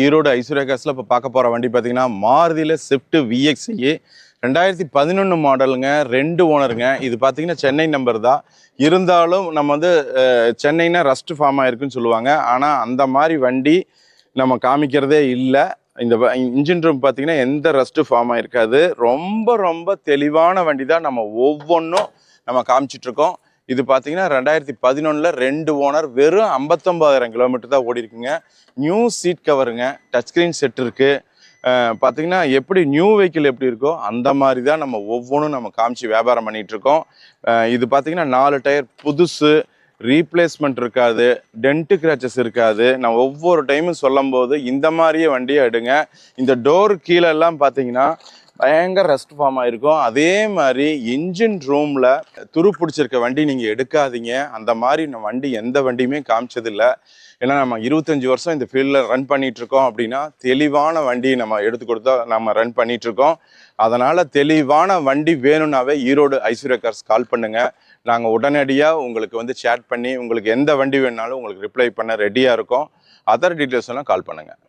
ஈரோடு ஐஸ்வர்யா கார்ஸ்ல இப்போ பார்க்க போகிற வண்டி பார்த்தீங்கன்னா மாருதியில் ஸ்விஃப்ட் விஎக்ஸ்ஐ 2011 மாடலுங்க. 2 ஓனருங்க. இது பார்த்தீங்கன்னா சென்னை நம்பர் தான். இருந்தாலும் நம்ம வந்து சென்னைனா ரஸ்ட் ஃபார்ம் ஆயிருக்குன்னு சொல்லுவாங்க. ஆனால் அந்த மாதிரி வண்டி நம்ம காமிக்கிறதே இல்லை. இந்த இன்ஜின் ரூம் பார்த்தீங்கன்னா எந்த ரஸ்ட்டு ஃபார்ம் ஆயிருக்காது. ரொம்ப ரொம்ப தெளிவான வண்டி தான் நம்ம ஒவ்வொன்றும் நம்ம காமிச்சிட்ருக்கோம். இது பார்த்தீங்கன்னா 2011 2 ஓனர், வெறும் 59,000 கிலோமீட்டர் தான் ஓடி இருக்குங்க. நியூ சீட் கவருங்க, டச் ஸ்க்ரீன் செட் இருக்குது. பார்த்தீங்கன்னா எப்படி நியூ வெஹிக்கிள் எப்படி இருக்கோ அந்த மாதிரி தான் நம்ம ஒவ்வொன்றும் நம்ம காமிச்சு வியாபாரம் பண்ணிகிட்ருக்கோம். இது பார்த்தீங்கன்னா 4 டயர் புதுசு, ரீப்ளேஸ்மெண்ட் இருக்காது, டென்ட்டு கிராச்சஸ் இருக்காது. நான் ஒவ்வொரு டைமும் சொல்லும் போது இந்த மாதிரியே வண்டியை எடுங்க. இந்த டோர் கீழெல்லாம் பார்த்தீங்கன்னா பயங்கர ரெஸ்ட் ஃபார்ம் ஆகிருக்கும். அதே மாதிரி இன்ஜின் ரூமில் துரு பிடிச்சிருக்க வண்டி நீங்கள் எடுக்காதீங்க. அந்த மாதிரி நம்ம வண்டி எந்த வண்டியுமே காமிச்சதில்லை. ஏன்னா நம்ம 25 வருஷம் இந்த ஃபீல்டில் ரன் பண்ணிகிட்ருக்கோம். அப்படின்னா தெளிவான வண்டி நம்ம எடுத்து கொடுத்தா நம்ம ரன் பண்ணிகிட்ருக்கோம். அதனால் தெளிவான வண்டி வேணும்னாவே ஈரோடு ஐஸ்வர்யா கார்ஸ் கால் பண்ணுங்கள். நாங்கள் உடனடியாக உங்களுக்கு வந்து சேட் பண்ணி உங்களுக்கு எந்த வண்டி வேணுனாலும் உங்களுக்கு ரிப்ளை பண்ண ரெடியாக இருக்கோம். அதர் டீட்டெயில்ஸ் எல்லாம் கால் பண்ணுங்கள்.